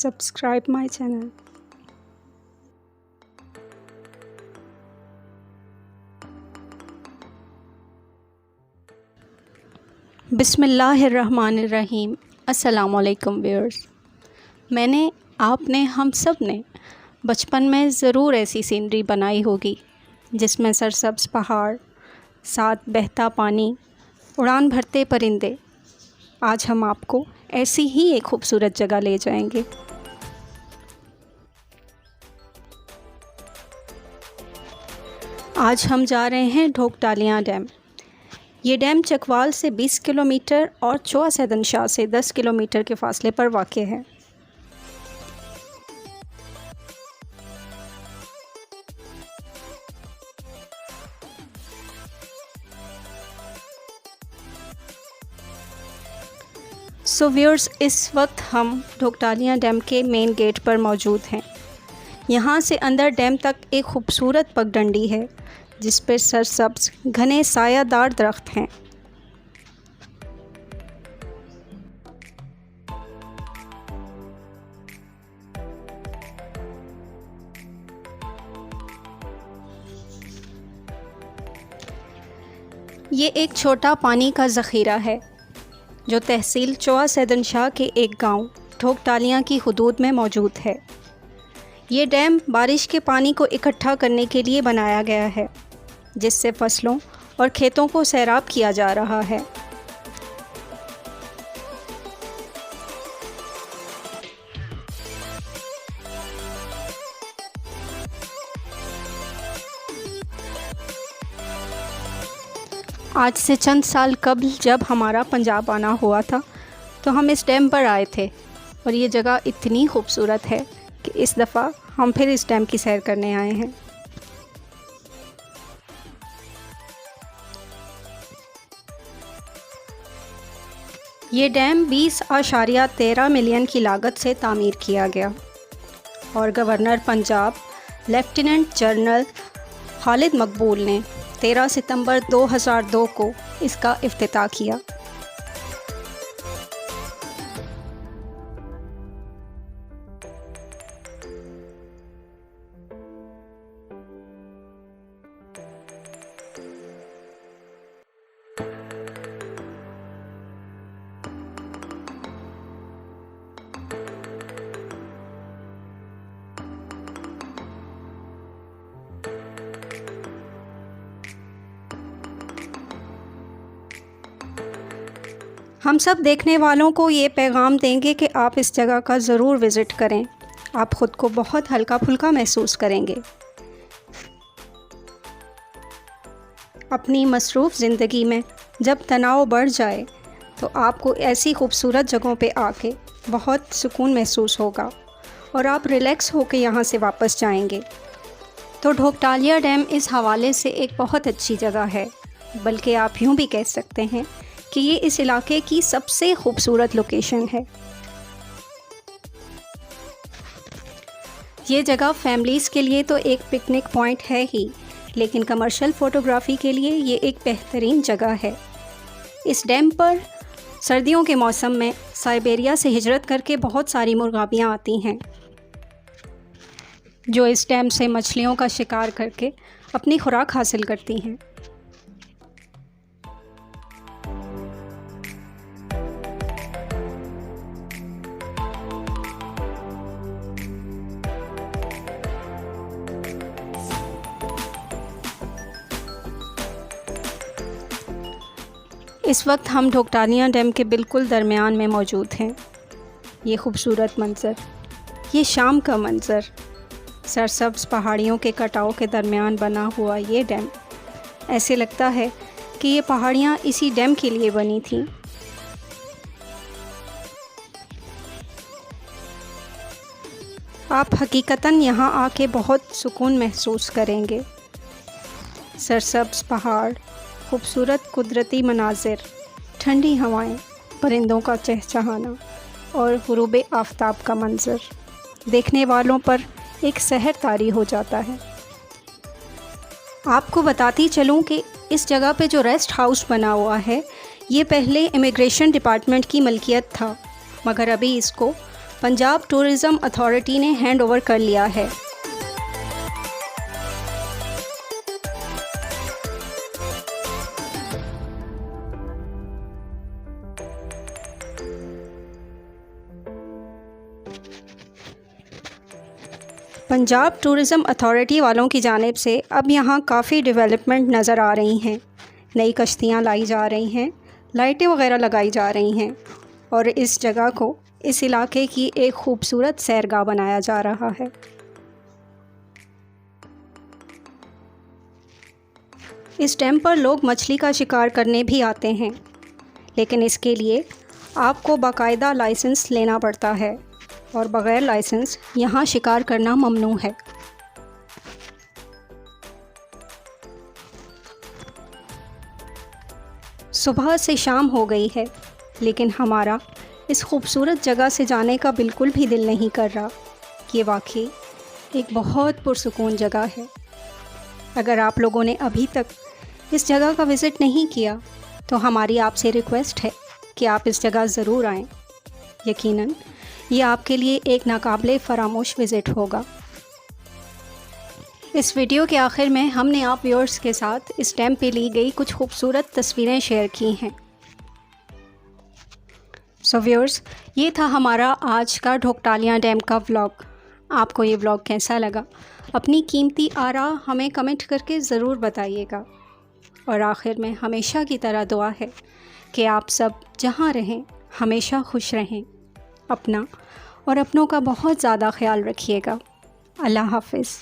subscribe my channel. बिस्मिल्लाहिर्रहमानिर्रहीम। अस्सलामुअलैकुम viewers. आपने हम सब ने बचपन में ज़रूर ऐसी सीनरी बनाई होगी जिसमें सरसब्ज़ पहाड़, साथ बहता पानी, उड़ान भरते परिंदे। आज हम आपको ऐसी ही एक खूबसूरत जगह ले जाएंगे। आज हम जा रहे हैं ढोकटालियाँ डैम। ये डैम चकवाल से 20 किलोमीटर और चोआ सैदनशाह से 10 किलोमीटर के फासले पर वाक़ है। सो व्यूअर्स, इस वक्त हम ढोकटालियाँ डैम के मेन गेट पर मौजूद हैं। यहाँ से अंदर डैम तक एक खूबसूरत पगडंडी है जिस पर सरसब्ज़ घने सायादार दरख्त हैं। ये एक छोटा पानी का ज़ख़ीरा है जो तहसील चोआ सैदनशाह के एक गांव ढोकटालियाँ की हुदूद में मौजूद है। ये डैम बारिश के पानी को इकट्ठा करने के लिए बनाया गया है जिससे फसलों और खेतों को सैराब किया जा रहा है। आज से चंद साल कबल जब हमारा पंजाब आना हुआ था तो हम इस डैम पर आए थे और ये जगह इतनी खूबसूरत है कि इस दफ़ा हम फिर इस डैम की सैर करने आए हैं। ये डैम 20.13 मिलियन की लागत से तामीर किया गया और governor Punjab lieutenant general Khalid मकबूल ने 13 सितंबर 2002 को इसका इफ्तिताह किया। हम सब देखने वालों को ये पैगाम देंगे कि आप इस जगह का ज़रूर विज़िट करें। आप ख़ुद को बहुत हल्का फुल्का महसूस करेंगे। अपनी मसरूफ़ ज़िंदगी में जब तनाव बढ़ जाए तो आपको ऐसी खूबसूरत जगहों पे आके बहुत सुकून महसूस होगा और आप रिलैक्स होकर यहाँ से वापस जाएंगे। तो ढोकटालिया डैम इस हवाले से एक बहुत अच्छी जगह है, बल्कि आप यूँ भी कह सकते हैं कि ये इस इलाके की सबसे खूबसूरत लोकेशन है। ये जगह फैमिलीज़ के लिए तो एक पिकनिक पॉइंट है ही, लेकिन कमर्शियल फ़ोटोग्राफ़ी के लिए ये एक बेहतरीन जगह है। इस डैम पर सर्दियों के मौसम में साइबेरिया से हिजरत करके बहुत सारी मुर्गाबियाँ आती हैं जो इस डैम से मछलियों का शिकार करके अपनी खुराक हासिल करती हैं। इस वक्त हम ढोकटालियाँ डैम के बिल्कुल दरमियान में मौजूद हैं। ये खूबसूरत मंज़र, ये शाम का मंज़र, सरसब्ज़ पहाड़ियों के कटाव के दरमियान बना हुआ ये डैम, ऐसे लगता है कि ये पहाड़ियाँ इसी डैम के लिए बनी थीं। आप हकीकतन यहाँ आके बहुत सुकून महसूस करेंगे। सरसब्ज़ पहाड़, खूबसूरत कुदरती मनाज़िर, ठंडी हवाएं, परिंदों का चहचहाना और ग़ुरूब आफ़ताब का मंज़र देखने वालों पर एक सहर तारी हो जाता है। आपको बताती चलूँ कि इस जगह पे जो रेस्ट हाउस बना हुआ है ये पहले इमिग्रेशन डिपार्टमेंट की मलकियत था, मगर अभी इसको पंजाब टूरिज़्म अथॉरिटी ने हैंड ओवर कर लिया है। पंजाब टूरिज़्म अथॉरिटी वालों की जानिब से अब यहाँ काफ़ी डेवलपमेंट नज़र आ रही हैं। नई कश्तियाँ लाई जा रही हैं, लाइटें वगैरह लगाई जा रही हैं और इस जगह को, इस इलाके की एक खूबसूरत सैरगाह बनाया जा रहा है। इस डैम पर लोग मछली का शिकार करने भी आते हैं, लेकिन इसके लिए आपको बाकायदा लाइसेंस लेना पड़ता है और बग़ैर लाइसेंस यहाँ शिकार करना ममनू है। सुबह से शाम हो गई है, लेकिन हमारा इस खूबसूरत जगह से जाने का बिल्कुल भी दिल नहीं कर रहा। ये वाकई एक बहुत पुरसुकून जगह है। अगर आप लोगों ने अभी तक इस जगह का विज़िट नहीं किया तो हमारी आपसे रिक्वेस्ट है कि आप इस जगह ज़रूर आएँ। यकीनन ये आपके लिए एक नाकाबिले फ़रामोश विज़िट होगा। इस वीडियो के आखिर में हमने आप व्यूअर्स के साथ इस डैम पे ली गई कुछ खूबसूरत तस्वीरें शेयर की हैं। सो व्यूअर्स, ये था हमारा आज का ढोकटालियाँ डैम का व्लॉग। आपको ये व्लॉग कैसा लगा? अपनी कीमती आरा हमें कमेंट करके ज़रूर बताइएगा। और आखिर में हमेशा की तरह दुआ है कि आप सब जहाँ रहें हमेशा खुश रहें। अपना और अपनों का बहुत ज़्यादा ख्याल रखिएगा। अल्लाह हाफ़िज़।